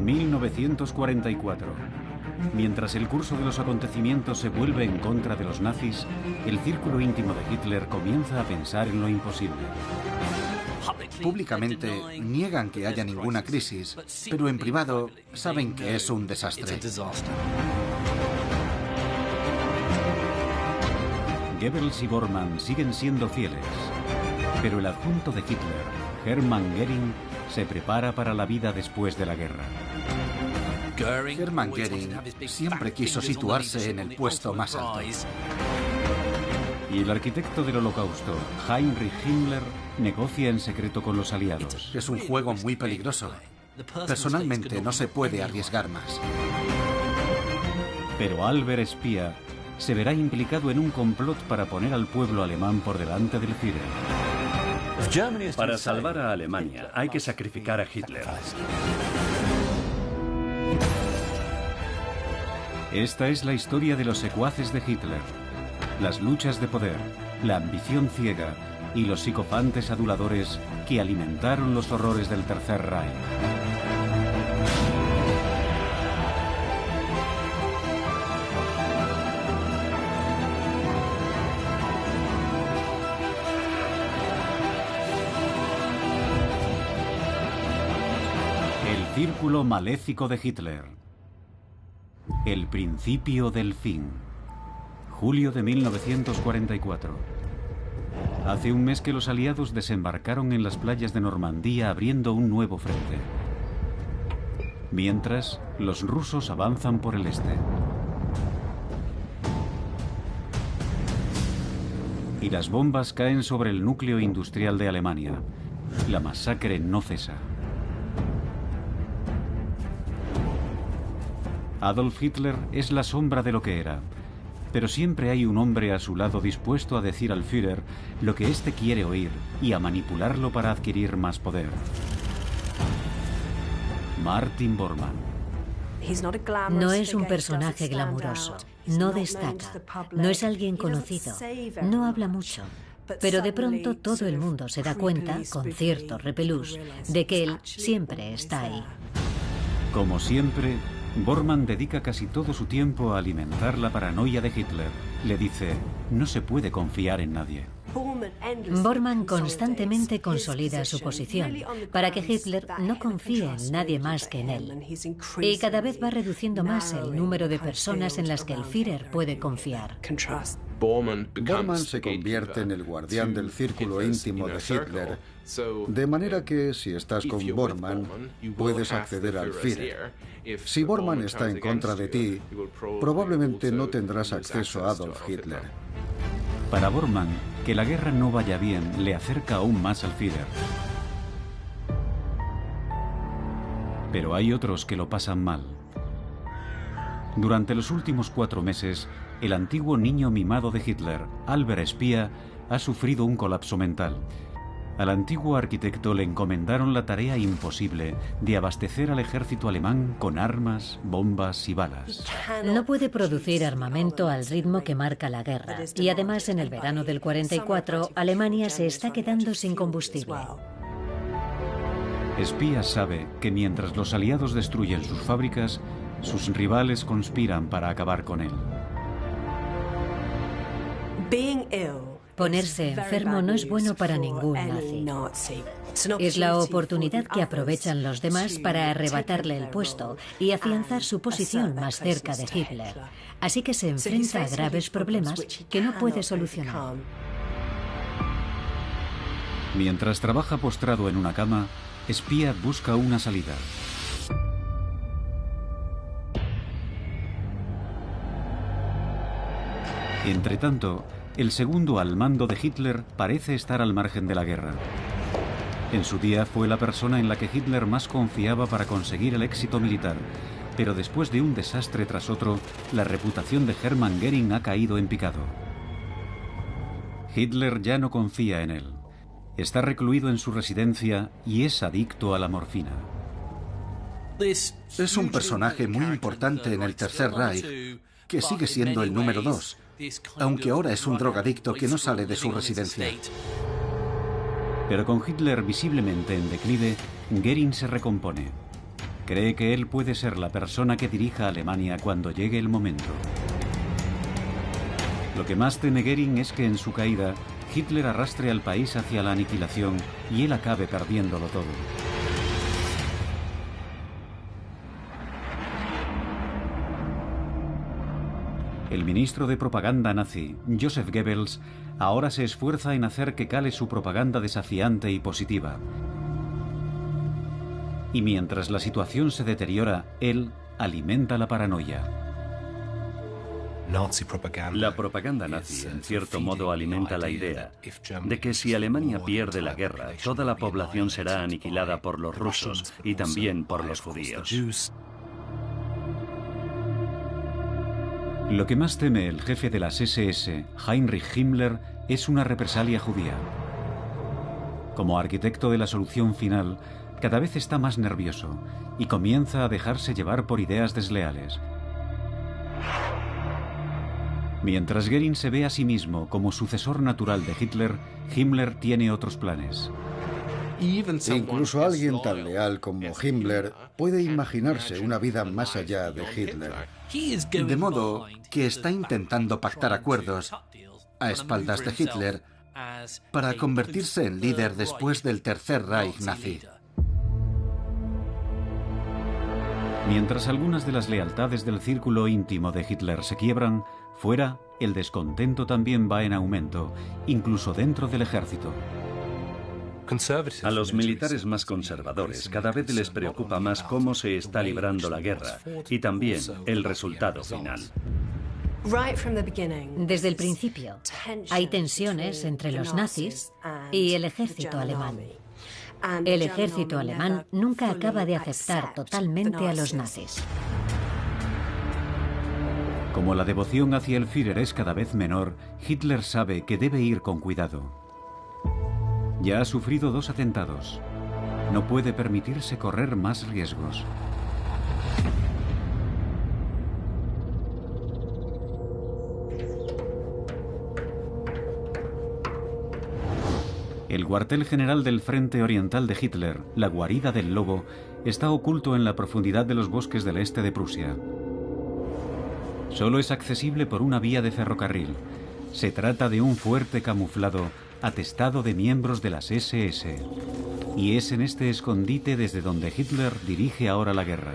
1944. Mientras el curso de los acontecimientos se vuelve en contra de los nazis, el círculo íntimo de Hitler comienza a pensar en lo imposible. Públicamente niegan que haya ninguna crisis, pero en privado saben que es un desastre. Goebbels y Bormann siguen siendo fieles, pero el adjunto de Hitler, Hermann Göring, se prepara para la vida después de la guerra. Hermann Göring siempre quiso situarse en el puesto más alto. Y el arquitecto del Holocausto, Heinrich Himmler, negocia en secreto con los aliados. Es un juego muy peligroso. Personalmente no se puede arriesgar más. Pero Albert Speer se verá implicado en un complot para poner al pueblo alemán por delante del Führer. Para salvar a Alemania hay que sacrificar a Hitler. Esta es la historia de los secuaces de Hitler. Las luchas de poder, la ambición ciega y los psicofantes aduladores que alimentaron los horrores del Tercer Reich. El círculo maléfico de Hitler. El principio del fin. Julio de 1944. Hace un mes que los aliados desembarcaron en las playas de Normandía abriendo un nuevo frente. Mientras, los rusos avanzan por el este. Y las bombas caen sobre el núcleo industrial de Alemania. La masacre no cesa. Adolf Hitler es la sombra de lo que era. Pero siempre hay un hombre a su lado dispuesto a decir al Führer lo que éste quiere oír y a manipularlo para adquirir más poder. Martin Bormann. No es un personaje glamuroso, no destaca, no es alguien conocido, no habla mucho. Pero de pronto todo el mundo se da cuenta, con cierto repelús, de que él siempre está ahí. Como siempre, Bormann dedica casi todo su tiempo a alimentar la paranoia de Hitler. Le dice, no se puede confiar en nadie. Bormann constantemente consolida su posición para que Hitler no confíe en nadie más que en él. Y cada vez va reduciendo más el número de personas en las que el Führer puede confiar. Bormann se convierte en el guardián del círculo íntimo de Hitler, de manera que si estás con Bormann, puedes acceder al Führer. Si Bormann está en contra de ti, probablemente no tendrás acceso a Adolf Hitler. Para Bormann, que la guerra no vaya bien le acerca aún más al Führer. Pero hay otros que lo pasan mal. Durante los últimos 4 meses, el antiguo niño mimado de Hitler, Albert Speer, ha sufrido un colapso mental. Al antiguo arquitecto le encomendaron la tarea imposible de abastecer al ejército alemán con armas, bombas y balas. No puede producir armamento al ritmo que marca la guerra. Y además, en el verano del 44, Alemania se está quedando sin combustible. Speer sabe que mientras los aliados destruyen sus fábricas, sus rivales conspiran para acabar con él. Ponerse enfermo no es bueno para ningún nazi. Es la oportunidad que aprovechan los demás para arrebatarle el puesto y afianzar su posición más cerca de Hitler. Así que se enfrenta a graves problemas que no puede solucionar. Mientras trabaja postrado en una cama, Speer busca una salida. Entretanto, el segundo al mando de Hitler parece estar al margen de la guerra. En su día fue la persona en la que Hitler más confiaba para conseguir el éxito militar, pero después de un desastre tras otro, la reputación de Hermann Göring ha caído en picado. Hitler ya no confía en él. Está recluido en su residencia y es adicto a la morfina. Es un personaje muy importante en el Tercer Reich, que sigue siendo el número 2. Aunque ahora es un drogadicto que no sale de su residencia. Pero con Hitler visiblemente en declive, Göring se recompone. Cree que él puede ser la persona que dirija a Alemania cuando llegue el momento. Lo que más teme Goering es que en su caída, Hitler arrastre al país hacia la aniquilación y él acabe perdiéndolo todo. El ministro de propaganda nazi, Joseph Goebbels, ahora se esfuerza en hacer que cale su propaganda desafiante y positiva. Y mientras la situación se deteriora, él alimenta la paranoia. La propaganda nazi, en cierto modo, alimenta la idea de que si Alemania pierde la guerra, toda la población será aniquilada por los rusos y también por los judíos. Lo que más teme el jefe de las SS, Heinrich Himmler, es una represalia judía. Como arquitecto de la solución final, cada vez está más nervioso y comienza a dejarse llevar por ideas desleales. Mientras Goering se ve a sí mismo como sucesor natural de Hitler, Himmler tiene otros planes. Incluso alguien tan leal como Himmler puede imaginarse una vida más allá de Hitler. De modo que está intentando pactar acuerdos a espaldas de Hitler para convertirse en líder después del Tercer Reich nazi. Mientras algunas de las lealtades del círculo íntimo de Hitler se quiebran, fuera, el descontento también va en aumento, incluso dentro del ejército. A los militares más conservadores cada vez les preocupa más cómo se está librando la guerra y también el resultado final. Desde el principio, hay tensiones entre los nazis y el ejército alemán. El ejército alemán nunca acaba de aceptar totalmente a los nazis. Como la devoción hacia el Führer es cada vez menor, Hitler sabe que debe ir con cuidado. Ya ha sufrido 2 atentados. No puede permitirse correr más riesgos. El cuartel general del Frente Oriental de Hitler, la guarida del Lobo, está oculto en la profundidad de los bosques del este de Prusia. Solo es accesible por una vía de ferrocarril. Se trata de un fuerte camuflado atestado de miembros de las SS. Y es en este escondite desde donde Hitler dirige ahora la guerra.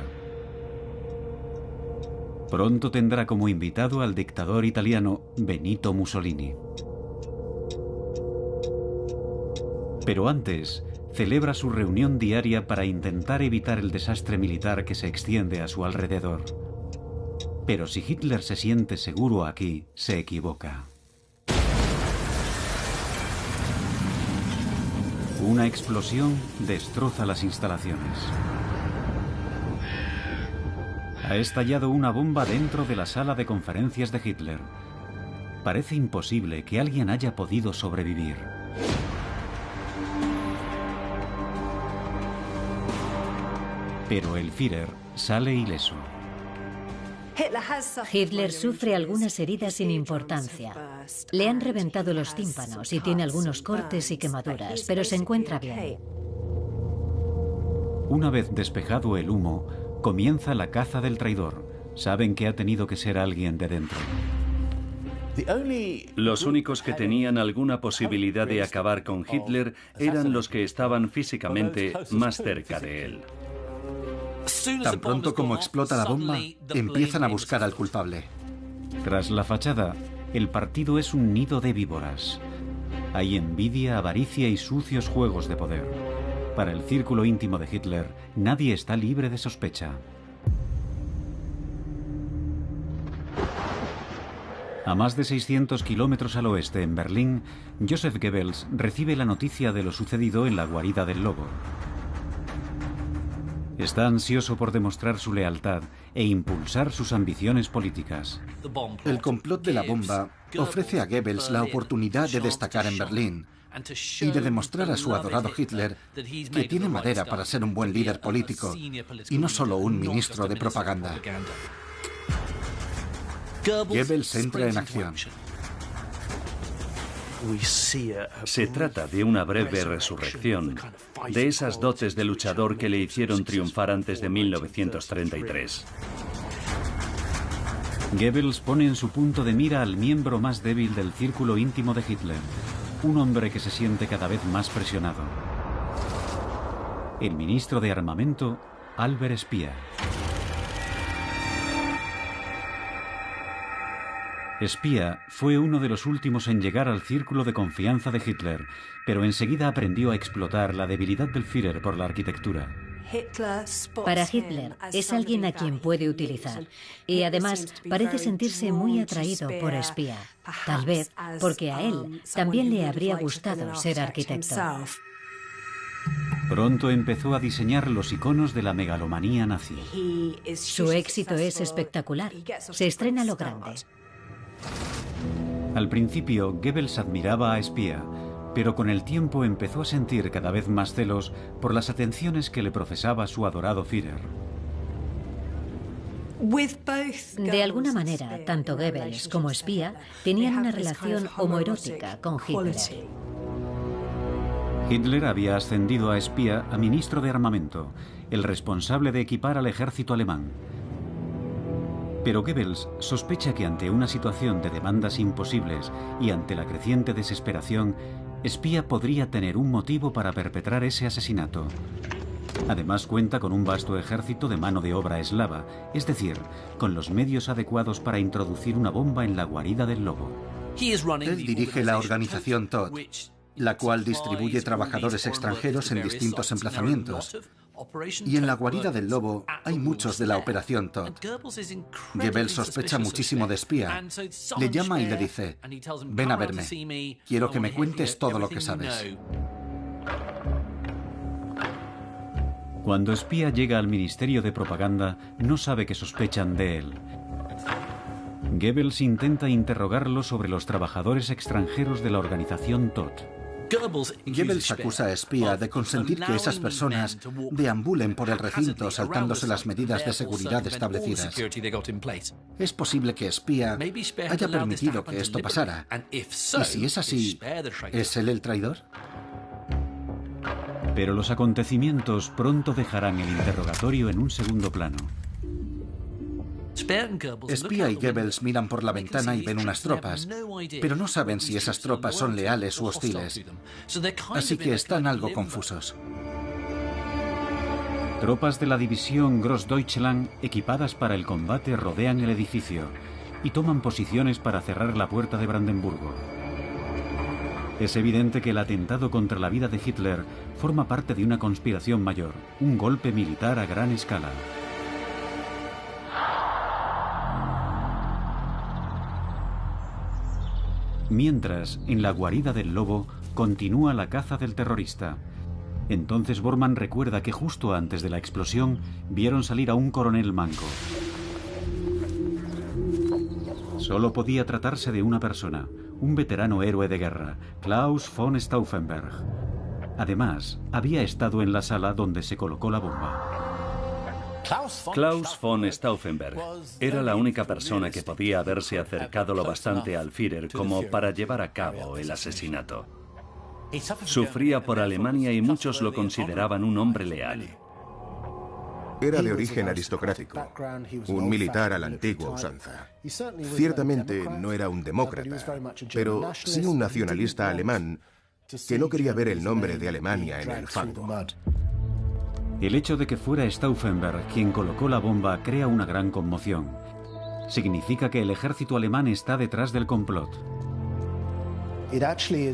Pronto tendrá como invitado al dictador italiano Benito Mussolini. Pero antes, celebra su reunión diaria para intentar evitar el desastre militar que se extiende a su alrededor. Pero si Hitler se siente seguro aquí, se equivoca. Una explosión destroza las instalaciones. Ha estallado una bomba dentro de la sala de conferencias de Hitler. Parece imposible que alguien haya podido sobrevivir. Pero el Führer sale ileso. Hitler sufre algunas heridas sin importancia. Le han reventado los tímpanos y tiene algunos cortes y quemaduras, pero se encuentra bien. Una vez despejado el humo, comienza la caza del traidor. Saben que ha tenido que ser alguien de dentro. Los únicos que tenían alguna posibilidad de acabar con Hitler eran los que estaban físicamente más cerca de él. Tan pronto como explota la bomba, empiezan a buscar al culpable. Tras la fachada, el partido es un nido de víboras. Hay envidia, avaricia y sucios juegos de poder. Para el círculo íntimo de Hitler, nadie está libre de sospecha. A más de 600 kilómetros al oeste, en Berlín, Joseph Goebbels recibe la noticia de lo sucedido en la guarida del Lobo. Está ansioso por demostrar su lealtad e impulsar sus ambiciones políticas. El complot de la bomba ofrece a Goebbels la oportunidad de destacar en Berlín y de demostrar a su adorado Hitler que tiene madera para ser un buen líder político y no solo un ministro de propaganda. Goebbels entra en acción. Se trata de una breve resurrección de esas dotes de luchador que le hicieron triunfar antes de 1933. Goebbels pone en su punto de mira al miembro más débil del círculo íntimo de Hitler, un hombre que se siente cada vez más presionado. El ministro de Armamento, Albert Speer. Speer fue uno de los últimos en llegar al círculo de confianza de Hitler, pero enseguida aprendió a explotar la debilidad del Führer por la arquitectura. Para Hitler es alguien a quien puede utilizar y además parece sentirse muy atraído por Speer, tal vez porque a él también le habría gustado ser arquitecto. Pronto empezó a diseñar los iconos de la megalomanía nazi. Su éxito es espectacular. Se estrena a lo grande. Al principio, Goebbels admiraba a Speer, pero con el tiempo empezó a sentir cada vez más celos por las atenciones que le profesaba su adorado Führer. De alguna manera, tanto Goebbels como Speer tenían una relación homoerótica con Hitler. Hitler había ascendido a Speer a ministro de Armamento, el responsable de equipar al ejército alemán. Pero Goebbels sospecha que ante una situación de demandas imposibles y ante la creciente desesperación, Speer podría tener un motivo para perpetrar ese asesinato. Además cuenta con un vasto ejército de mano de obra eslava, es decir, con los medios adecuados para introducir una bomba en la guarida del lobo. Él dirige la organización Todt, la cual distribuye trabajadores extranjeros en distintos emplazamientos. Y en la guarida del lobo hay muchos de la operación Todt. Goebbels sospecha muchísimo de Speer. Le llama y le dice: ven a verme, quiero que me cuentes todo lo que sabes. Cuando Speer llega al Ministerio de Propaganda, no sabe que sospechan de él. Goebbels intenta interrogarlo sobre los trabajadores extranjeros de la organización Todt. Goebbels acusa a Speer de consentir que esas personas deambulen por el recinto saltándose las medidas de seguridad establecidas. Es posible que Speer haya permitido que esto pasara. Y si es así, ¿es él el traidor? Pero los acontecimientos pronto dejarán el interrogatorio en un segundo plano. Speer y Goebbels miran por la ventana y ven unas tropas, pero no saben si esas tropas son leales u hostiles. Así que están algo confusos. Tropas de la división Grossdeutschland equipadas para el combate rodean el edificio y toman posiciones para cerrar la puerta de Brandenburgo. Es evidente que el atentado contra la vida de Hitler forma parte de una conspiración mayor, un golpe militar a gran escala. Mientras, en la guarida del lobo, continúa la caza del terrorista. Entonces Bormann recuerda que justo antes de la explosión vieron salir a un coronel manco. Solo podía tratarse de una persona, un veterano héroe de guerra, Klaus von Stauffenberg. Además, había estado en la sala donde se colocó la bomba. Klaus von Stauffenberg era la única persona que podía haberse acercado lo bastante al Führer como para llevar a cabo el asesinato. Sufría por Alemania y muchos lo consideraban un hombre leal. Era de origen aristocrático, un militar a la antigua usanza. Ciertamente no era un demócrata, pero sí un nacionalista alemán que no quería ver el nombre de Alemania en el fango. El hecho de que fuera Stauffenberg quien colocó la bomba crea una gran conmoción. Significa que el ejército alemán está detrás del complot.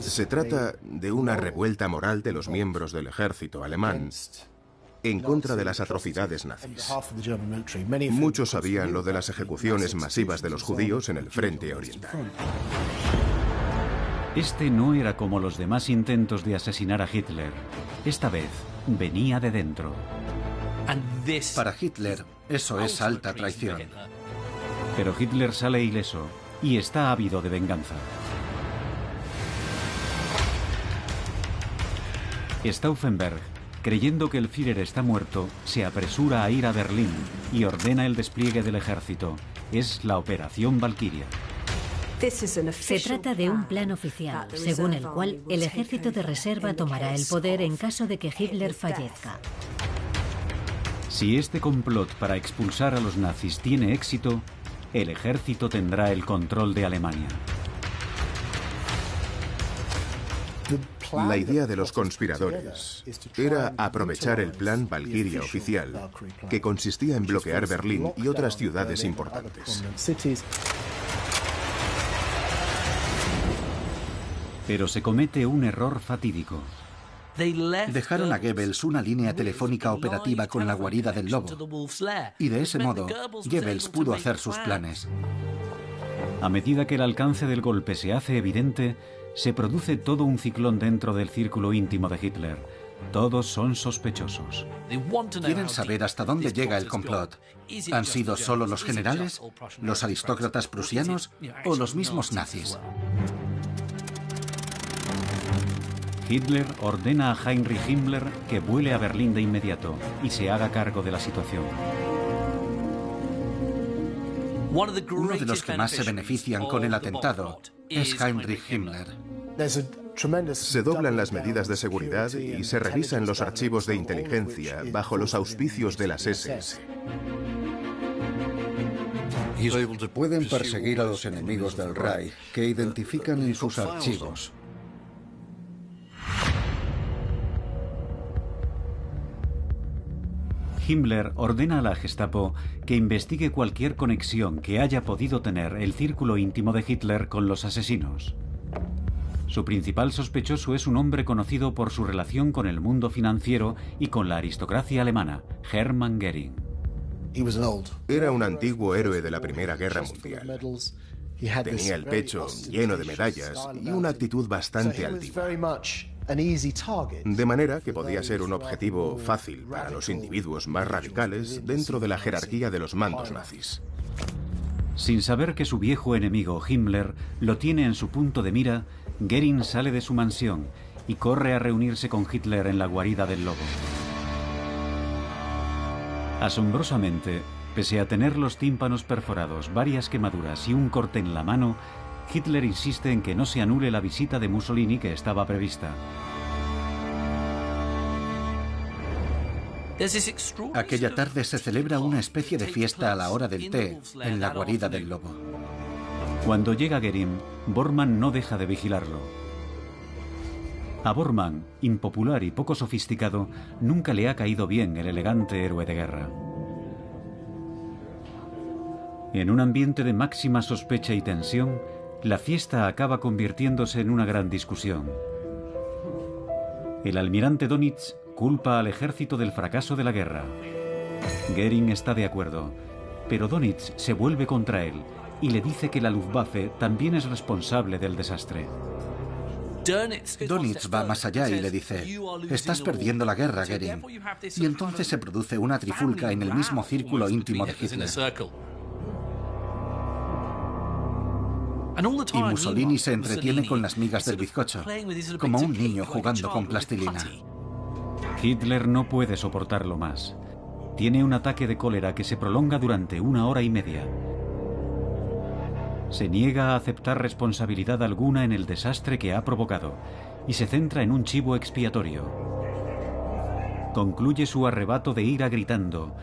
Se trata de una revuelta moral de los miembros del ejército alemán en contra de las atrocidades nazis. Muchos sabían lo de las ejecuciones masivas de los judíos en el frente oriental. Este no era como los demás intentos de asesinar a Hitler. Esta vez venía de dentro. Para Hitler, eso es alta traición. Pero Hitler sale ileso y está ávido de venganza. Stauffenberg, creyendo que el Führer está muerto, se apresura a ir a Berlín y ordena el despliegue del ejército. Es la Operación Valquiria. Se trata de un plan oficial, según el cual el ejército de reserva tomará el poder en caso de que Hitler fallezca. Si este complot para expulsar a los nazis tiene éxito, el ejército tendrá el control de Alemania. La idea de los conspiradores era aprovechar el plan Valkyria oficial, que consistía en bloquear Berlín y otras ciudades importantes. Pero se comete un error fatídico. Dejaron a Goebbels una línea telefónica operativa con la guarida del lobo. Y de ese modo, Goebbels pudo hacer sus planes. A medida que el alcance del golpe se hace evidente, se produce todo un ciclón dentro del círculo íntimo de Hitler. Todos son sospechosos. Quieren saber hasta dónde llega el complot. ¿Han sido solo los generales, los aristócratas prusianos o los mismos nazis? Hitler ordena a Heinrich Himmler que vuele a Berlín de inmediato y se haga cargo de la situación. Uno de los que más se benefician con el atentado es Heinrich Himmler. Se doblan las medidas de seguridad y se revisan los archivos de inteligencia bajo los auspicios de las SS. Pueden perseguir a los enemigos del Reich que identifican en sus archivos. Himmler ordena a la Gestapo que investigue cualquier conexión que haya podido tener el círculo íntimo de Hitler con los asesinos. Su principal sospechoso es un hombre conocido por su relación con el mundo financiero y con la aristocracia alemana, Hermann Göring. Era un antiguo héroe de la Primera Guerra Mundial. Tenía el pecho lleno de medallas y una actitud bastante altiva. De manera que podía ser un objetivo fácil para los individuos más radicales dentro de la jerarquía de los mandos nazis. Sin saber que su viejo enemigo, Himmler, lo tiene en su punto de mira, Göring sale de su mansión y corre a reunirse con Hitler en la guarida del lobo. Asombrosamente, pese a tener los tímpanos perforados, varias quemaduras y un corte en la mano, Hitler insiste en que no se anule la visita de Mussolini que estaba prevista. Aquella tarde se celebra una especie de fiesta a la hora del té en la guarida del lobo. Cuando llega Göring, Bormann no deja de vigilarlo. A Bormann, impopular y poco sofisticado, nunca le ha caído bien el elegante héroe de guerra. En un ambiente de máxima sospecha y tensión, la fiesta acaba convirtiéndose en una gran discusión. El almirante Dönitz culpa al ejército del fracaso de la guerra. Göring está de acuerdo, pero Dönitz se vuelve contra él y le dice que la Luftwaffe también es responsable del desastre. Dönitz va más allá y le dice: estás perdiendo la guerra, Göring. Y entonces se produce una trifulca en el mismo círculo íntimo de Hitler. Y Mussolini se entretiene con las migas del bizcocho, como un niño jugando con plastilina. Hitler no puede soportarlo más. Tiene un ataque de cólera que se prolonga durante 1 hora y media. Se niega a aceptar responsabilidad alguna en el desastre que ha provocado y se centra en un chivo expiatorio. Concluye su arrebato de ira gritando: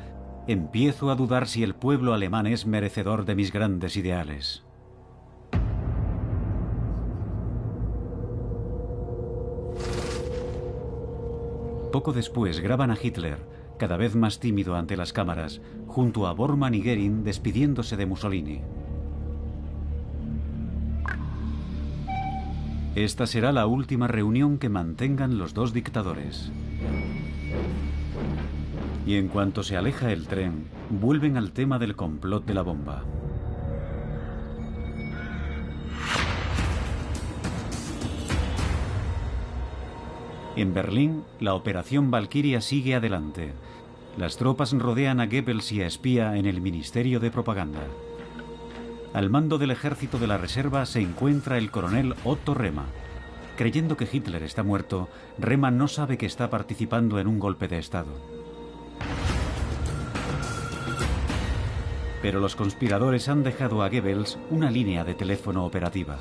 empiezo a dudar si el pueblo alemán es merecedor de mis grandes ideales. Poco después graban a Hitler, cada vez más tímido ante las cámaras, junto a Bormann y Göring despidiéndose de Mussolini. Esta será la última reunión que mantengan los dos dictadores. Y en cuanto se aleja el tren, vuelven al tema del complot de la bomba. En Berlín, la operación Valkyria sigue adelante. Las tropas rodean a Goebbels y a Espía en el Ministerio de Propaganda. Al mando del ejército de la reserva se encuentra el coronel Otto Rehmer. Creyendo que Hitler está muerto, Rehmer no sabe que está participando en un golpe de Estado. Pero los conspiradores han dejado a Goebbels una línea de teléfono operativa.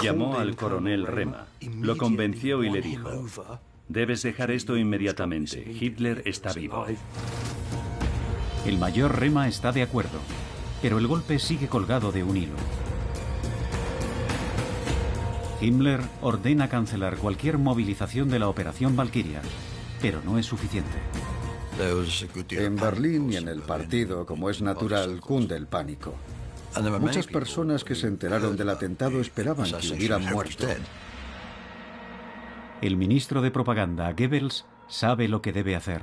Llamó al coronel Rema, lo convenció y le dijo: debes dejar esto inmediatamente, Hitler está vivo. El mayor Rema está de acuerdo, pero el golpe sigue colgado de un hilo. Himmler ordena cancelar cualquier movilización de la Operación Valkyria, pero no es suficiente. En Berlín y en el partido, como es natural, cunde el pánico. Muchas personas que se enteraron del atentado esperaban que hubieran muerto. El ministro de propaganda, Goebbels, sabe lo que debe hacer.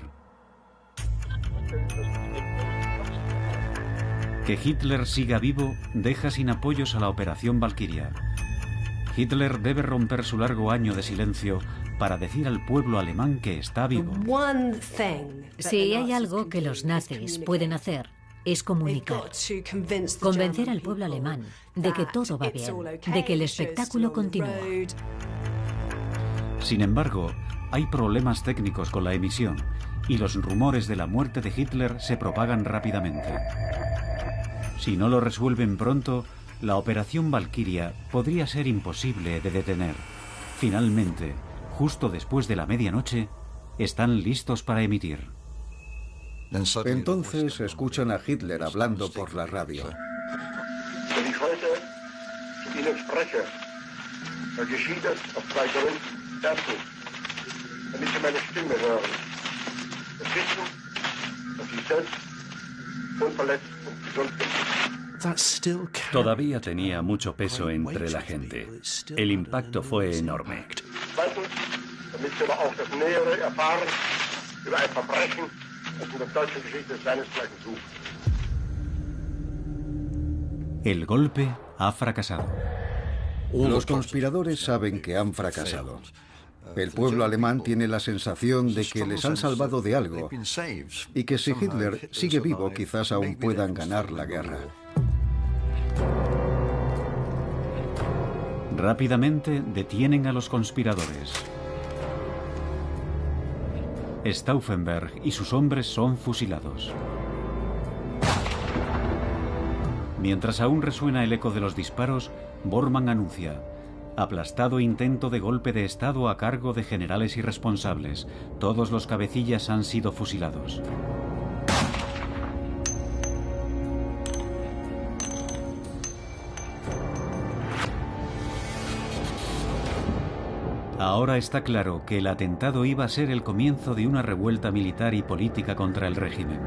Que Hitler siga vivo deja sin apoyos a la Operación Valkyria. Hitler debe romper su largo año de silencio para decir al pueblo alemán que está vivo. Si hay algo que los nazis pueden hacer, es comunicar. Convencer al pueblo alemán de que todo va bien, de que el espectáculo continúa. Sin embargo, hay problemas técnicos con la emisión y los rumores de la muerte de Hitler se propagan rápidamente. Si no lo resuelven pronto, la Operación Valkyria podría ser imposible de detener. Finalmente, justo después de la medianoche, están listos para emitir. Entonces escuchan a Hitler hablando por la radio. Todavía tenía mucho peso entre la gente. El impacto fue enorme. El golpe ha fracasado. Los conspiradores saben que han fracasado. El pueblo alemán tiene la sensación de que les han salvado de algo y que si Hitler sigue vivo quizás aún puedan ganar la guerra. Rápidamente detienen a los conspiradores. Stauffenberg y sus hombres son fusilados. Mientras aún resuena el eco de los disparos, Bormann anuncia: aplastado intento de golpe de Estado a cargo de generales irresponsables. Todos los cabecillas han sido fusilados. Ahora está claro que el atentado iba a ser el comienzo de una revuelta militar y política contra el régimen.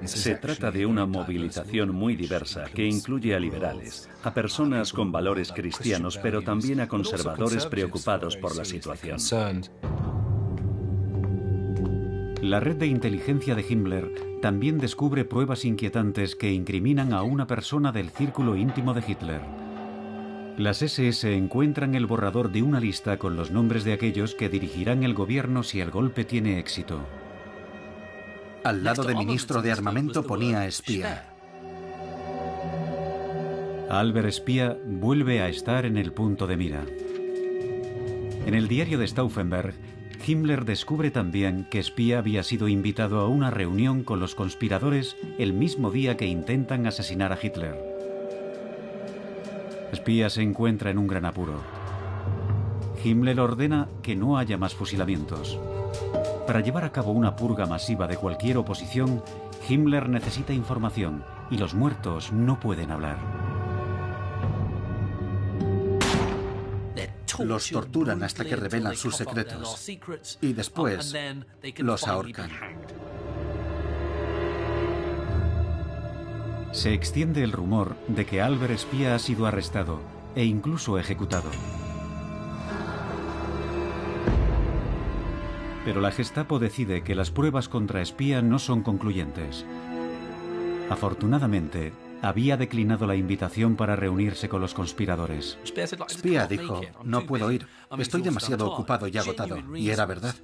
Se trata de una movilización muy diversa que incluye a liberales, a personas con valores cristianos, pero también a conservadores preocupados por la situación. La red de inteligencia de Himmler también descubre pruebas inquietantes que incriminan a una persona del círculo íntimo de Hitler. Las SS encuentran el borrador de una lista con los nombres de aquellos que dirigirán el gobierno si el golpe tiene éxito. Al lado de ministro de armamento ponía espía. Albert Speer vuelve a estar en el punto de mira. En el diario de Stauffenberg, Himmler descubre también que Speer había sido invitado a una reunión con los conspiradores el mismo día que intentan asesinar a Hitler. Speer se encuentra en un gran apuro. Himmler ordena que no haya más fusilamientos. Para llevar a cabo una purga masiva de cualquier oposición, Himmler necesita información y los muertos no pueden hablar. Los torturan hasta que revelan sus secretos y después los ahorcan. Se extiende el rumor de que Albert Speer ha sido arrestado e incluso ejecutado. Pero la Gestapo decide que las pruebas contra Speer no son concluyentes. Afortunadamente, había declinado la invitación para reunirse con los conspiradores. Speer dijo: no puedo ir, estoy demasiado ocupado y agotado. Y era verdad.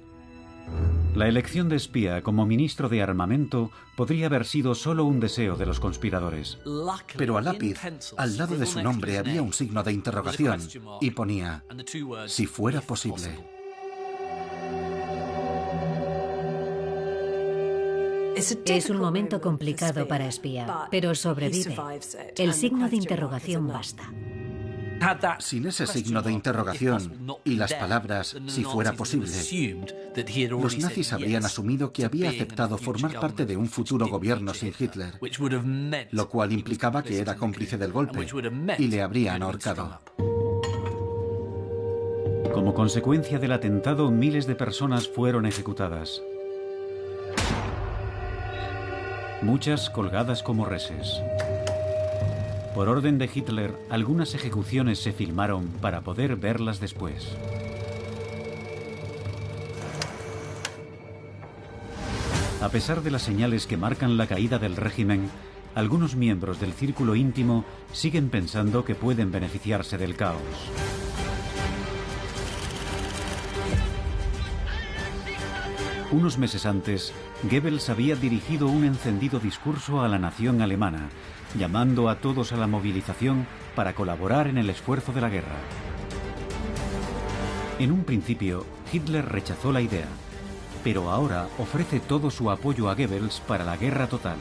La elección de Speer como ministro de armamento podría haber sido solo un deseo de los conspiradores. Pero a lápiz, al lado de su nombre había un signo de interrogación y ponía: si fuera posible. Es un momento complicado para Espía, pero sobrevive. El signo de interrogación basta. Sin ese signo de interrogación y las palabras, si fuera posible, los nazis habrían asumido que había aceptado formar parte de un futuro gobierno sin Hitler, lo cual implicaba que era cómplice del golpe y le habrían ahorcado. Como consecuencia del atentado, miles de personas fueron ejecutadas. Muchas colgadas como reses. Por orden de Hitler, algunas ejecuciones se filmaron para poder verlas después. A pesar de las señales que marcan la caída del régimen, algunos miembros del círculo íntimo siguen pensando que pueden beneficiarse del caos. Unos meses antes, Goebbels había dirigido un encendido discurso a la nación alemana, llamando a todos a la movilización para colaborar en el esfuerzo de la guerra. En un principio, Hitler rechazó la idea, pero ahora ofrece todo su apoyo a Goebbels para la guerra total.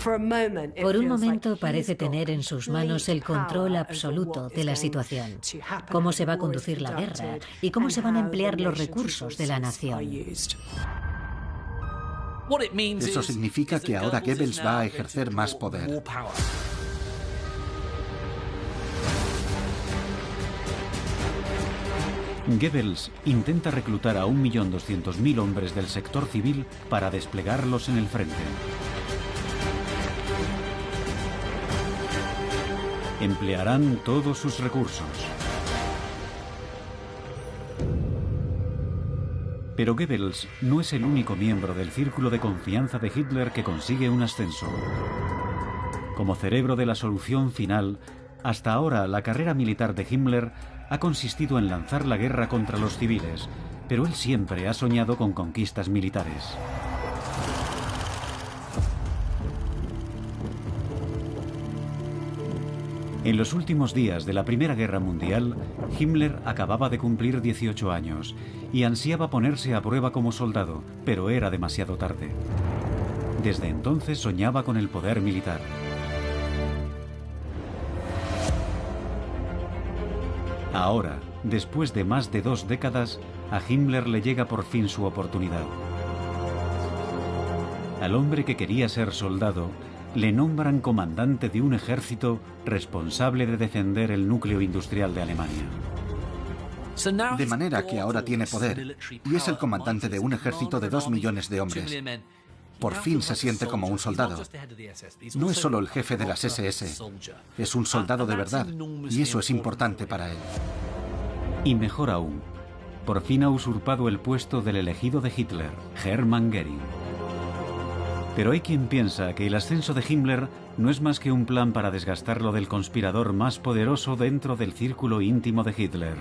Por un momento parece tener en sus manos el control absoluto de la situación, cómo se va a conducir la guerra y cómo se van a emplear los recursos de la nación. Eso significa que ahora Goebbels va a ejercer más poder. Goebbels intenta reclutar a 1.200.000 hombres del sector civil para desplegarlos en el frente. Emplearán todos sus recursos. Pero Goebbels no es el único miembro del círculo de confianza de Hitler que consigue un ascenso. Como cerebro de la solución final, hasta ahora la carrera militar de Himmler ha consistido en lanzar la guerra contra los civiles, pero él siempre ha soñado con conquistas militares. En los últimos días de la Primera Guerra Mundial, Himmler acababa de cumplir 18 años y ansiaba ponerse a prueba como soldado, pero era demasiado tarde. Desde entonces soñaba con el poder militar. Ahora, después de más de 2 décadas, a Himmler le llega por fin su oportunidad. Al hombre que quería ser soldado, le nombran comandante de un ejército responsable de defender el núcleo industrial de Alemania. De manera que ahora tiene poder y es el comandante de un ejército de 2 millones de hombres. Por fin se siente como un soldado. No es solo el jefe de las SS, es un soldado de verdad y eso es importante para él. Y mejor aún, por fin ha usurpado el puesto del elegido de Hitler, Hermann Göring. Pero hay quien piensa que el ascenso de Himmler no es más que un plan para desgastarlo del conspirador más poderoso dentro del círculo íntimo de Hitler.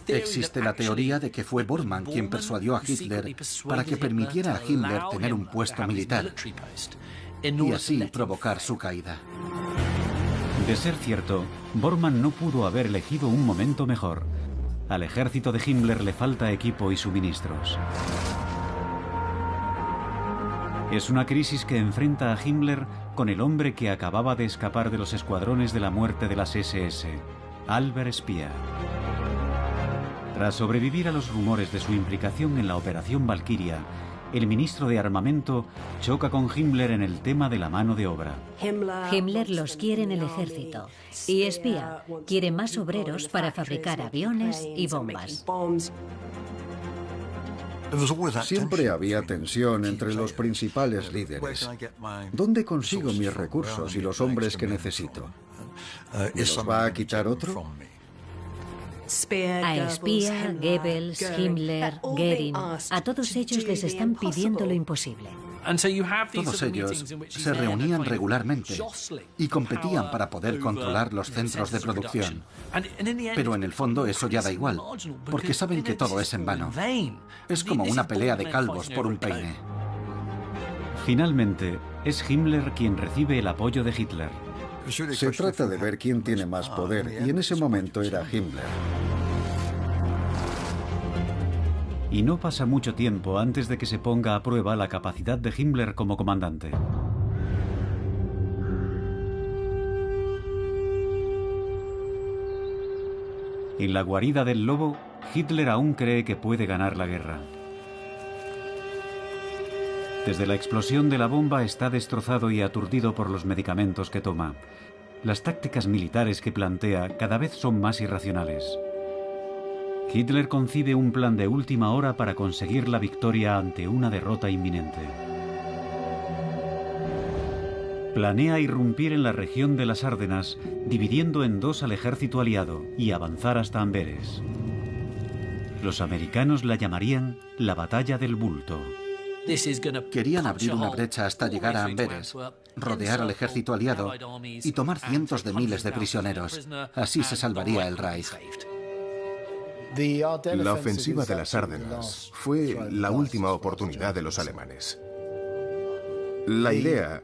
Existe la teoría de que fue Bormann quien persuadió a Hitler para que permitiera a Himmler tener un puesto militar y así provocar su caída. De ser cierto, Bormann no pudo haber elegido un momento mejor. Al ejército de Himmler le falta equipo y suministros. Es una crisis que enfrenta a Himmler con el hombre que acababa de escapar de los escuadrones de la muerte de las SS, Albert Speer. Tras sobrevivir a los rumores de su implicación en la Operación Valkyria, el ministro de Armamento choca con Himmler en el tema de la mano de obra. Himmler los quiere en el ejército y Speer quiere más obreros para fabricar aviones y bombas. Siempre había tensión entre los principales líderes. ¿Dónde consigo mis recursos y los hombres que necesito? ¿Me los va a quitar otro? A Speer, Goebbels, Himmler, Göring, a todos ellos les están pidiendo lo imposible. Todos ellos se reunían regularmente y competían para poder controlar los centros de producción. Pero en el fondo eso ya da igual, porque saben que todo es en vano. Es como una pelea de calvos por un peine. Finalmente, es Himmler quien recibe el apoyo de Hitler. Se trata de ver quién tiene más poder, y en ese momento era Himmler. Y no pasa mucho tiempo antes de que se ponga a prueba la capacidad de Himmler como comandante. En la guarida del lobo, Hitler aún cree que puede ganar la guerra. Desde la explosión de la bomba está destrozado y aturdido por los medicamentos que toma. Las tácticas militares que plantea cada vez son más irracionales. Hitler concibe un plan de última hora para conseguir la victoria ante una derrota inminente. Planea irrumpir en la región de las Ardenas, dividiendo en dos al ejército aliado y avanzar hasta Amberes. Los americanos la llamarían la Batalla del Bulto. Querían abrir una brecha hasta llegar a Amberes, rodear al ejército aliado y tomar cientos de miles de prisioneros. Así se salvaría el Reich. La ofensiva de las Ardenas fue la última oportunidad de los alemanes. La idea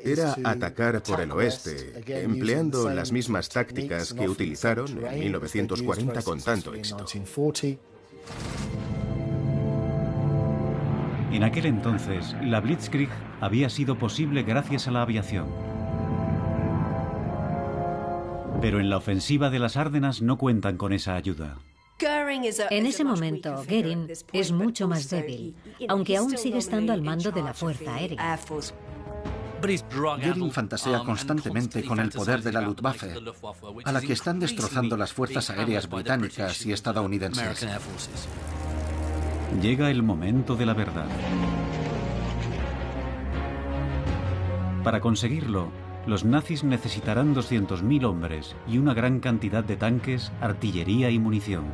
era atacar por el oeste, empleando las mismas tácticas que utilizaron en 1940 con tanto éxito. En aquel entonces, la Blitzkrieg había sido posible gracias a la aviación. Pero en la ofensiva de las Ardenas no cuentan con esa ayuda. En ese momento, Goering es mucho más débil, aunque aún sigue estando al mando de la Fuerza Aérea. Goering fantasea constantemente con el poder de la Luftwaffe, a la que están destrozando las fuerzas aéreas británicas y estadounidenses. Llega el momento de la verdad. Para conseguirlo, los nazis necesitarán 200.000 hombres y una gran cantidad de tanques, artillería y munición.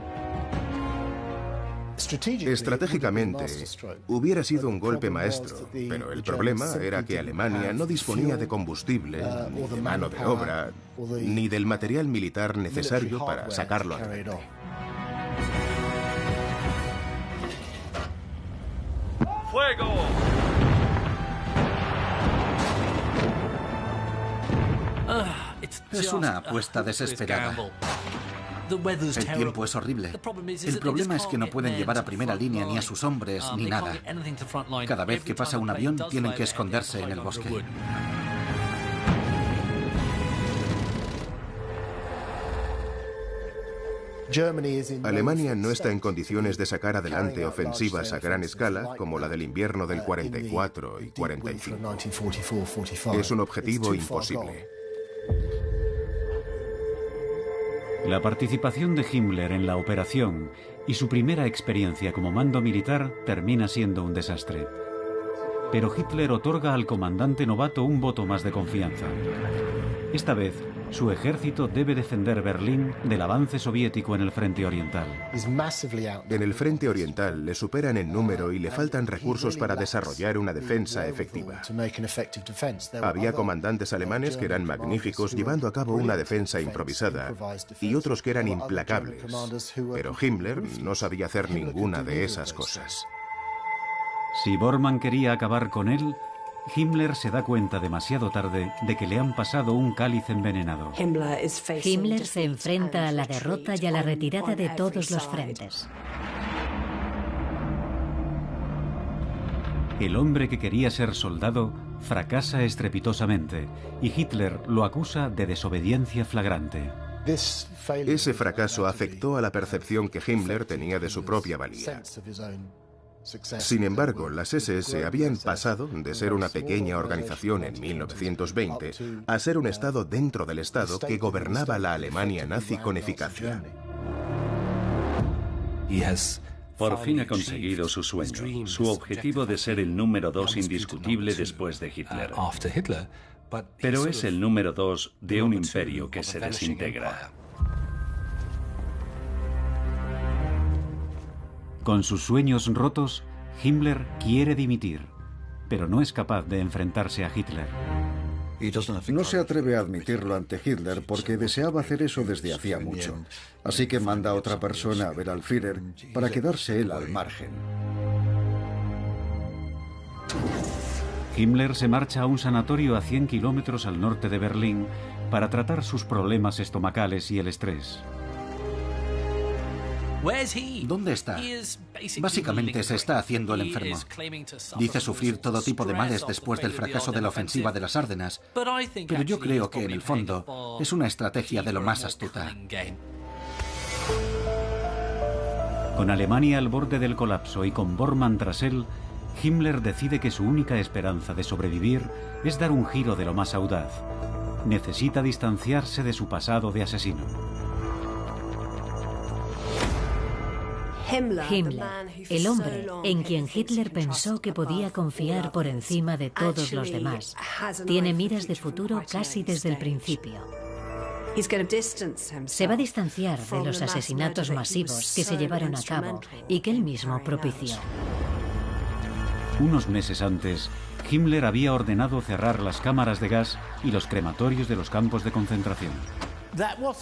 Estratégicamente, hubiera sido un golpe maestro, pero el problema era que Alemania no disponía de combustible, ni de mano de obra, ni del material militar necesario para sacarlo adelante. ¡Fuego! Es una apuesta desesperada. El tiempo es horrible. El problema es que no pueden llevar a primera línea ni a sus hombres ni nada. Cada vez que pasa un avión tienen que esconderse en el bosque. Alemania no está en condiciones de sacar adelante ofensivas a gran escala como la del invierno del 44 y 45. Es un objetivo imposible. La participación de Himmler en la operación y su primera experiencia como mando militar termina siendo un desastre. Pero Hitler otorga al comandante novato un voto más de confianza. Esta vez, su ejército debe defender Berlín del avance soviético en el frente oriental. En el frente oriental le superan en número y le faltan recursos para desarrollar una defensa efectiva. Había comandantes alemanes que eran magníficos llevando a cabo una defensa improvisada y otros que eran implacables, pero Himmler no sabía hacer ninguna de esas cosas. Si Bormann quería acabar con él, Himmler se da cuenta demasiado tarde de que le han pasado un cáliz envenenado. Himmler se enfrenta a la derrota y a la retirada de todos los frentes. El hombre que quería ser soldado fracasa estrepitosamente y Hitler lo acusa de desobediencia flagrante. Ese fracaso afectó a la percepción que Himmler tenía de su propia valía. Sin embargo, las SS habían pasado de ser una pequeña organización en 1920 a ser un Estado dentro del Estado que gobernaba la Alemania nazi con eficacia. Por fin ha conseguido su sueño, su objetivo de ser el número 2 indiscutible después de Hitler. Pero es el número 2 de un imperio que se desintegra. Con sus sueños rotos, Himmler quiere dimitir, pero no es capaz de enfrentarse a Hitler. No se atreve a admitirlo ante Hitler porque deseaba hacer eso desde hacía mucho. Así que manda a otra persona a ver al Führer para quedarse él al margen. Himmler se marcha a un sanatorio a 100 kilómetros al norte de Berlín para tratar sus problemas estomacales y el estrés. ¿Dónde está? Básicamente se está haciendo el enfermo. Dice sufrir todo tipo de males después del fracaso de la ofensiva de las Ardenas, pero yo creo que en el fondo es una estrategia de lo más astuta. Con Alemania al borde del colapso y con Bormann tras él, Himmler decide que su única esperanza de sobrevivir es dar un giro de lo más audaz. Necesita distanciarse de su pasado de asesino. Himmler, el hombre en quien Hitler pensó que podía confiar por encima de todos los demás, tiene miras de futuro casi desde el principio. Se va a distanciar de los asesinatos masivos que se llevaron a cabo y que él mismo propició. Unos meses antes, Himmler había ordenado cerrar las cámaras de gas y los crematorios de los campos de concentración.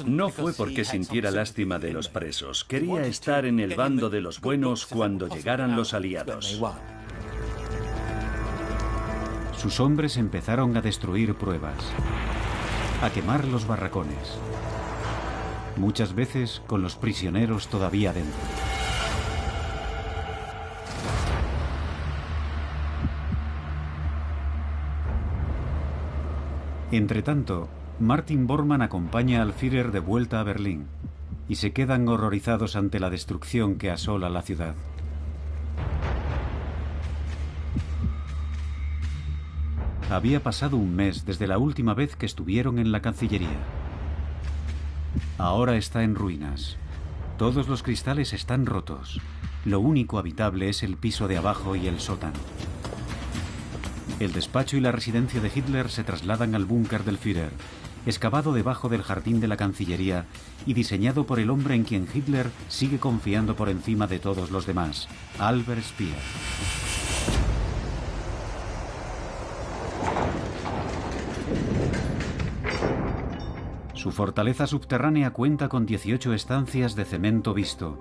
No fue porque sintiera lástima de los presos. Quería estar en el bando de los buenos cuando llegaran los aliados. Sus hombres empezaron a destruir pruebas, a quemar los barracones, muchas veces con los prisioneros todavía dentro. Entretanto, Martin Bormann acompaña al Führer de vuelta a Berlín y se quedan horrorizados ante la destrucción que asola la ciudad. Había pasado un mes desde la última vez que estuvieron en la Cancillería. Ahora está en ruinas. Todos los cristales están rotos. Lo único habitable es el piso de abajo y el sótano. El despacho y la residencia de Hitler se trasladan al búnker del Führer, excavado debajo del jardín de la Cancillería y diseñado por el hombre en quien Hitler sigue confiando por encima de todos los demás, Albert Speer. Su fortaleza subterránea cuenta con 18 estancias de cemento visto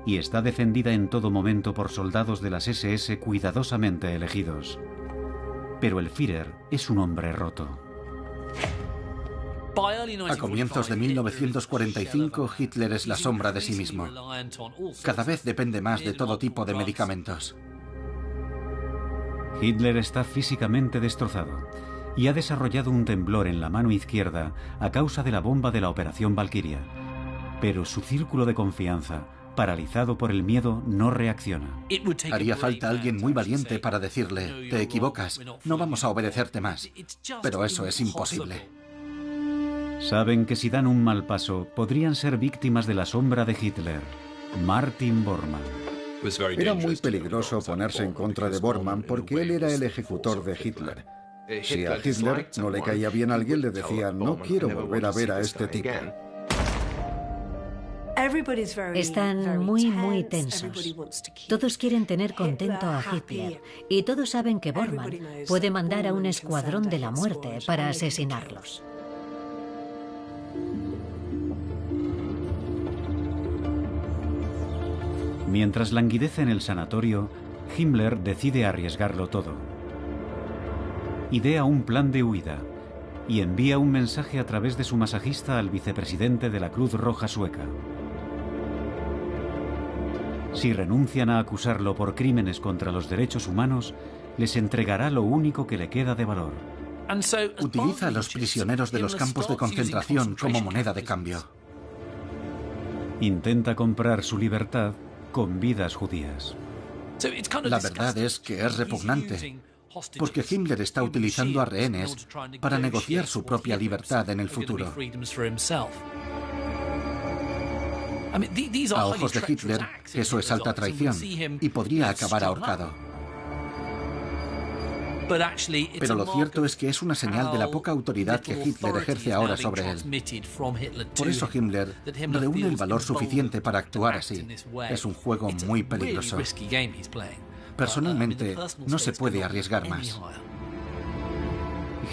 y está defendida en todo momento por soldados de las SS cuidadosamente elegidos. Pero el Führer es un hombre roto. A comienzos de 1945, Hitler es la sombra de sí mismo. Cada vez depende más de todo tipo de medicamentos. Hitler está físicamente destrozado y ha desarrollado un temblor en la mano izquierda a causa de la bomba de la Operación Valquiria. Pero su círculo de confianza, paralizado por el miedo, no reacciona. Haría falta alguien muy valiente para decirle: te equivocas, no vamos a obedecerte más. Pero eso es imposible. Saben que si dan un mal paso, podrían ser víctimas de la sombra de Hitler, Martin Bormann. Era muy peligroso ponerse en contra de Bormann porque él era el ejecutor de Hitler. Si a Hitler no le caía bien a alguien, le decía: no quiero volver a ver a este tipo. Están muy tensos. Todos quieren tener contento a Hitler y todos saben que Bormann puede mandar a un escuadrón de la muerte para asesinarlos. Mientras languidece en el sanatorio, Himmler decide arriesgarlo todo. Idea un plan de huida y envía un mensaje a través de su masajista al vicepresidente de la Cruz Roja Sueca. Si renuncian a acusarlo por crímenes contra los derechos humanos, les entregará lo único que le queda de valor. Utiliza a los prisioneros de los campos de concentración como moneda de cambio. Intenta comprar su libertad con vidas judías. La verdad es que es repugnante, porque Himmler está utilizando a rehenes para negociar su propia libertad en el futuro. A ojos de Hitler, eso es alta traición y podría acabar ahorcado. Pero lo cierto es que es una señal de la poca autoridad que Hitler ejerce ahora sobre él. Por eso Himmler reúne el valor suficiente para actuar así. Es un juego muy peligroso. Personalmente, no se puede arriesgar más.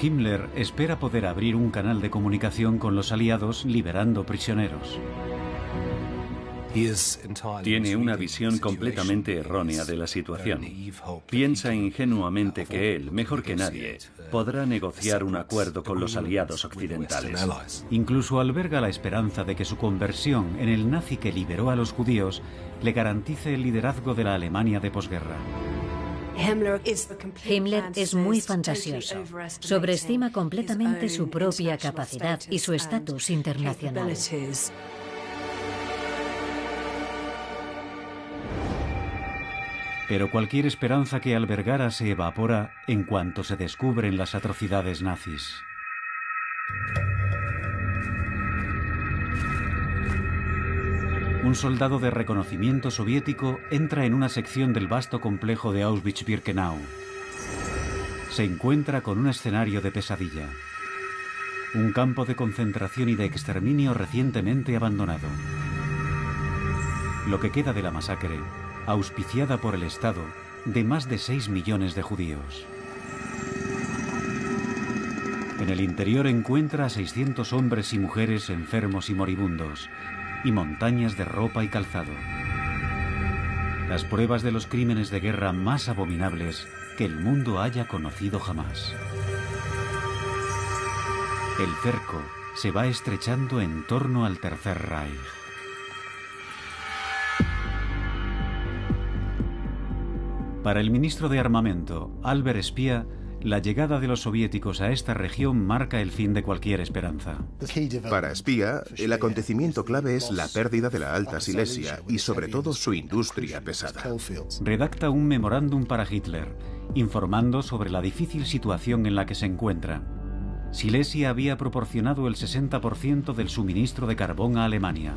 Himmler espera poder abrir un canal de comunicación con los aliados liberando prisioneros. Tiene una visión completamente errónea de la situación. Piensa ingenuamente que él, mejor que nadie, podrá negociar un acuerdo con los aliados occidentales. Incluso alberga la esperanza de que su conversión en el nazi que liberó a los judíos le garantice el liderazgo de la Alemania de posguerra. Himmler es muy fantasioso. Sobreestima completamente su propia capacidad y su estatus internacional. Pero cualquier esperanza que albergara se evapora en cuanto se descubren las atrocidades nazis. Un soldado de reconocimiento soviético entra en una sección del vasto complejo de Auschwitz-Birkenau. Se encuentra con un escenario de pesadilla. Un campo de concentración y de exterminio recientemente abandonado. Lo que queda de la masacre, auspiciada por el Estado, de más de 6 millones de judíos. En el interior encuentra a 600 hombres y mujeres enfermos y moribundos, y montañas de ropa y calzado. Las pruebas de los crímenes de guerra más abominables que el mundo haya conocido jamás. El cerco se va estrechando en torno al Tercer Reich. Para el ministro de Armamento, Albert Speer, la llegada de los soviéticos a esta región marca el fin de cualquier esperanza. Para Speer, el acontecimiento clave es la pérdida de la Alta Silesia y sobre todo su industria pesada. Redacta un memorándum para Hitler, informando sobre la difícil situación en la que se encuentra. Silesia había proporcionado el 60% del suministro de carbón a Alemania.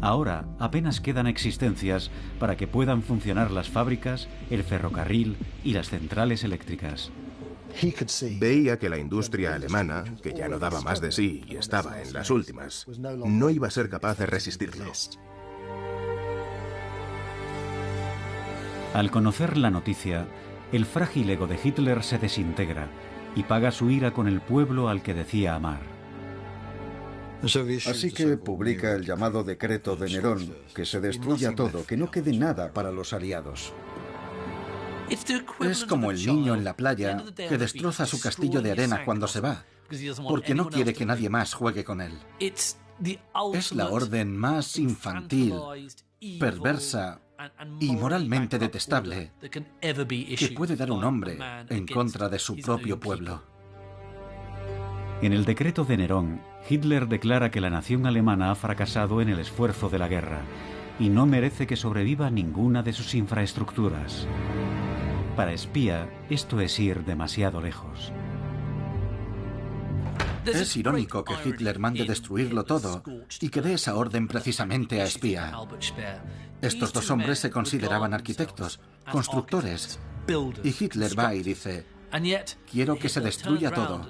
Ahora apenas quedan existencias para que puedan funcionar las fábricas, el ferrocarril y las centrales eléctricas. Veía que la industria alemana, que ya no daba más de sí y estaba en las últimas, no iba a ser capaz de resistirlo. Al conocer la noticia, el frágil ego de Hitler se desintegra y paga su ira con el pueblo al que decía amar. Así que publica el llamado decreto de Nerón, que se destruya todo, que no quede nada para los aliados. Es como el niño en la playa que destroza su castillo de arena cuando se va, porque no quiere que nadie más juegue con él. Es la orden más infantil, perversa y moralmente detestable que puede dar un hombre en contra de su propio pueblo. En el decreto de Nerón, Hitler declara que la nación alemana ha fracasado en el esfuerzo de la guerra y no merece que sobreviva ninguna de sus infraestructuras. Para Speer, esto es ir demasiado lejos. Es irónico que Hitler mande destruirlo todo y que dé esa orden precisamente a Speer. Estos dos hombres se consideraban arquitectos, constructores, y Hitler va y dice: quiero que se destruya todo.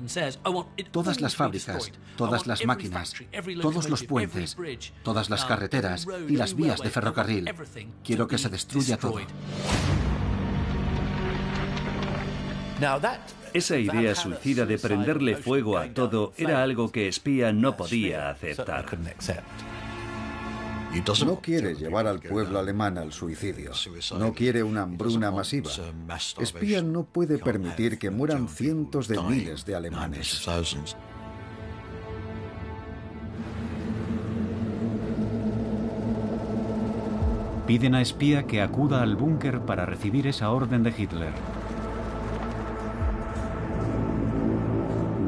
Todas las fábricas, todas las máquinas, todos los puentes, todas las carreteras y las vías de ferrocarril. Quiero que se destruya todo. Esa idea suicida de prenderle fuego a todo era algo que Speer no podía aceptar. No quiere llevar al pueblo alemán al suicidio. No quiere una hambruna masiva. Speer no puede permitir que mueran cientos de miles de alemanes. Piden a Speer que acuda al búnker para recibir esa orden de Hitler.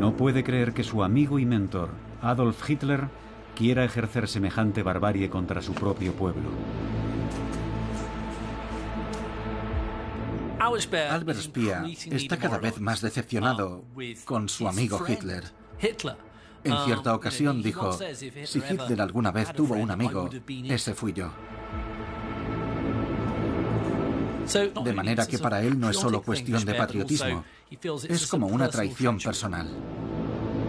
No puede creer que su amigo y mentor, Adolf Hitler, quiera ejercer semejante barbarie contra su propio pueblo. Albert Speer está cada vez más decepcionado con su amigo Hitler. En cierta ocasión dijo: si Hitler alguna vez tuvo un amigo, ese fui yo. De manera que para él no es solo cuestión de patriotismo, es como una traición personal.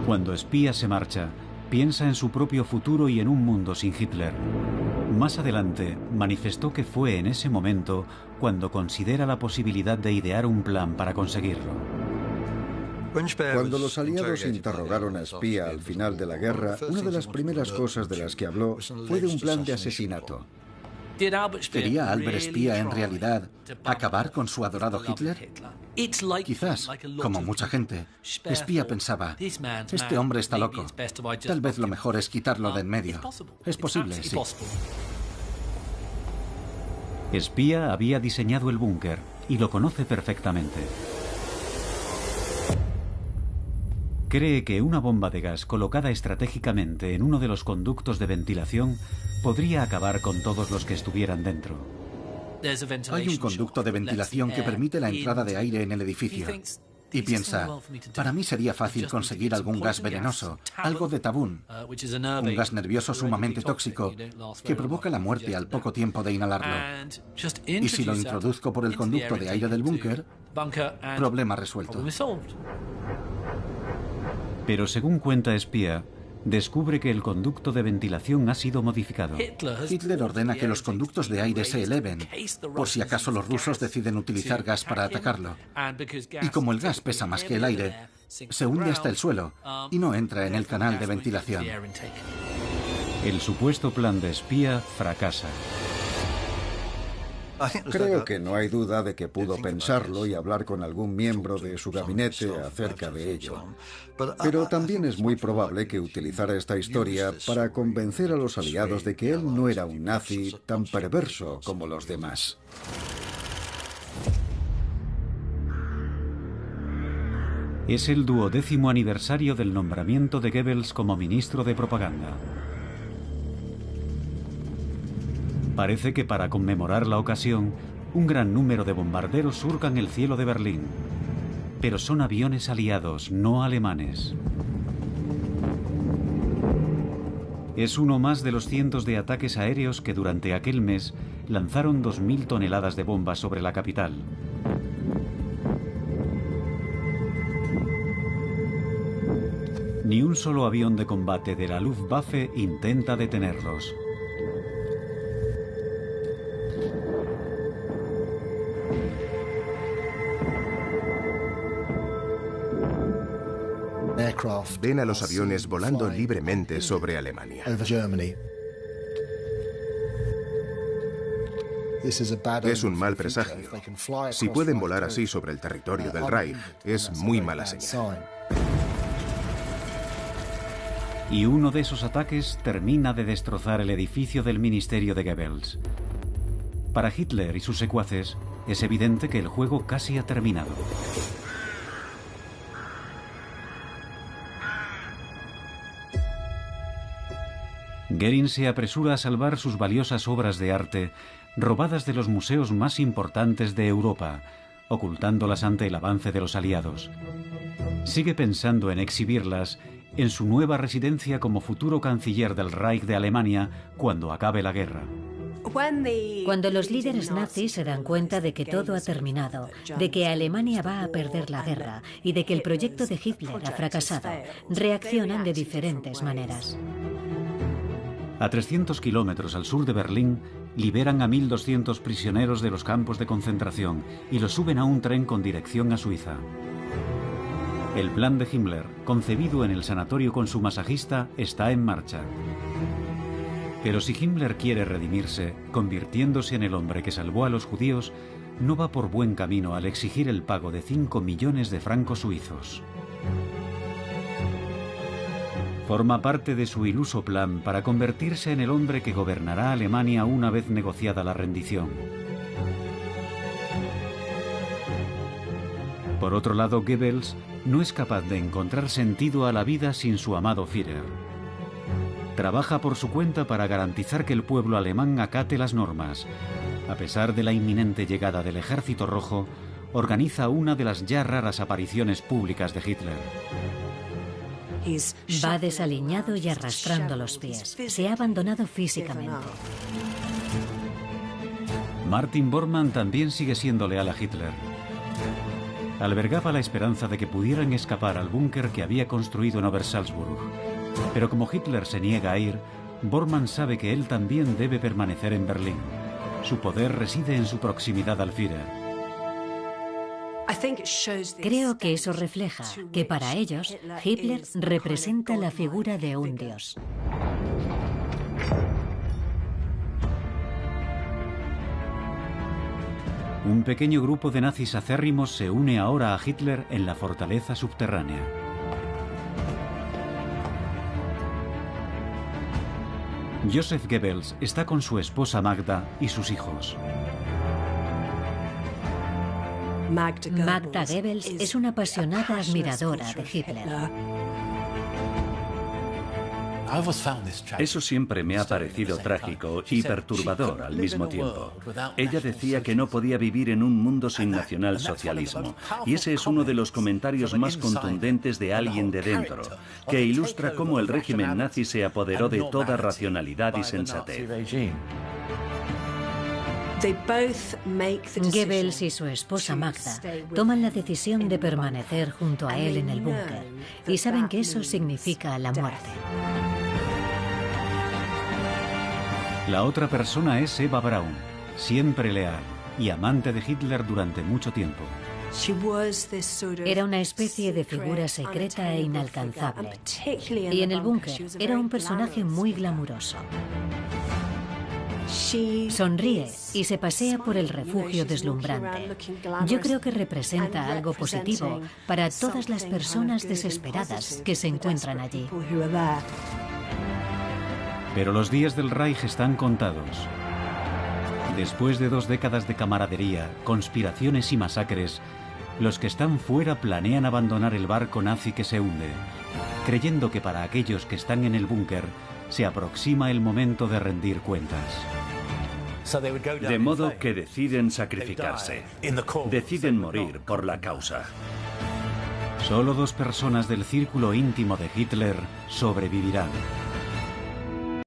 Cuando Speer se marcha, piensa en su propio futuro y en un mundo sin Hitler. Más adelante, manifestó que fue en ese momento cuando considera la posibilidad de idear un plan para conseguirlo. Cuando los aliados interrogaron a Speer al final de la guerra, una de las primeras cosas de las que habló fue de un plan de asesinato. ¿Quería Albert Speer en realidad acabar con su adorado Hitler? Quizás, como mucha gente, Speer pensaba, este hombre está loco, tal vez lo mejor es quitarlo de en medio. Es posible, sí. Speer había diseñado el búnker y lo conoce perfectamente. Cree que una bomba de gas colocada estratégicamente en uno de los conductos de ventilación podría acabar con todos los que estuvieran dentro. Hay un conducto de ventilación que permite la entrada de aire en el edificio. Y piensa, para mí sería fácil conseguir algún gas venenoso, algo de tabún, un gas nervioso sumamente tóxico que provoca la muerte al poco tiempo de inhalarlo. Y si lo introduzco por el conducto de aire del búnker, problema resuelto. Pero según cuenta Speer, descubre que el conducto de ventilación ha sido modificado. Hitler ordena que los conductos de aire se eleven, por si acaso los rusos deciden utilizar gas para atacarlo. Y como el gas pesa más que el aire, se hunde hasta el suelo y no entra en el canal de ventilación. El supuesto plan de Speer fracasa. Creo que no hay duda de que pudo pensarlo y hablar con algún miembro de su gabinete acerca de ello. Pero también es muy probable que utilizara esta historia para convencer a los aliados de que él no era un nazi tan perverso como los demás. Es el 12º aniversario del nombramiento de Goebbels como ministro de propaganda. Parece que para conmemorar la ocasión, un gran número de bombarderos surcan el cielo de Berlín. Pero son aviones aliados, no alemanes. Es uno más de los cientos de ataques aéreos que durante aquel mes lanzaron 2000 toneladas de bombas sobre la capital. Ni un solo avión de combate de la Luftwaffe intenta detenerlos. Ven a los aviones volando libremente sobre Alemania. Es un mal presagio. Si pueden volar así sobre el territorio del Reich, es muy mala señal. Y uno de esos ataques termina de destrozar el edificio del ministerio de Goebbels. Para Hitler y sus secuaces, es evidente que el juego casi ha terminado. Goering se apresura a salvar sus valiosas obras de arte, robadas de los museos más importantes de Europa, ocultándolas ante el avance de los aliados. Sigue pensando en exhibirlas en su nueva residencia como futuro canciller del Reich de Alemania cuando acabe la guerra. Cuando los líderes nazis se dan cuenta de que todo ha terminado, de que Alemania va a perder la guerra y de que el proyecto de Hitler ha fracasado, reaccionan de diferentes maneras. A 300 kilómetros al sur de Berlín, liberan a 1.200 prisioneros de los campos de concentración y los suben a un tren con dirección a Suiza. El plan de Himmler, concebido en el sanatorio con su masajista, está en marcha. Pero si Himmler quiere redimirse, convirtiéndose en el hombre que salvó a los judíos, no va por buen camino al exigir el pago de 5 millones de francos suizos. Forma parte de su iluso plan para convertirse en el hombre que gobernará Alemania una vez negociada la rendición. Por otro lado, Goebbels no es capaz de encontrar sentido a la vida sin su amado Führer. Trabaja por su cuenta para garantizar que el pueblo alemán acate las normas. A pesar de la inminente llegada del Ejército Rojo, organiza una de las ya raras apariciones públicas de Hitler. Va desaliñado y arrastrando los pies. Se ha abandonado físicamente. Martin Bormann también sigue siendo leal a Hitler. Albergaba la esperanza de que pudieran escapar al búnker que había construido en Obersalzburg. Pero como Hitler se niega a ir, Bormann sabe que él también debe permanecer en Berlín. Su poder reside en su proximidad al Führer. Creo que eso refleja que para ellos Hitler representa la figura de un dios. Un pequeño grupo de nazis acérrimos se une ahora a Hitler en la fortaleza subterránea. Joseph Goebbels está con su esposa Magda y sus hijos. Magda Goebbels es una apasionada admiradora de Hitler. Eso siempre me ha parecido trágico y perturbador al mismo tiempo. Ella decía que no podía vivir en un mundo sin nacionalsocialismo, y ese es uno de los comentarios más contundentes de alguien de dentro, que ilustra cómo el régimen nazi se apoderó de toda racionalidad y sensatez. Goebbels y su esposa Magda toman la decisión de permanecer junto a él en el búnker, y saben que eso significa la muerte. La otra persona es Eva Braun, siempre leal y amante de Hitler durante mucho tiempo. Era una especie de figura secreta e inalcanzable. Y en el búnker era un personaje muy glamuroso. Sonríe y se pasea por el refugio deslumbrante. Yo creo que representa algo positivo para todas las personas desesperadas que se encuentran allí. Pero los días del Reich están contados. Después de 2 décadas de camaradería, conspiraciones y masacres, los que están fuera planean abandonar el barco nazi que se hunde, creyendo que para aquellos que están en el búnker se aproxima el momento de rendir cuentas. De modo que deciden sacrificarse. Deciden morir por la causa. Solo 2 personas del círculo íntimo de Hitler sobrevivirán.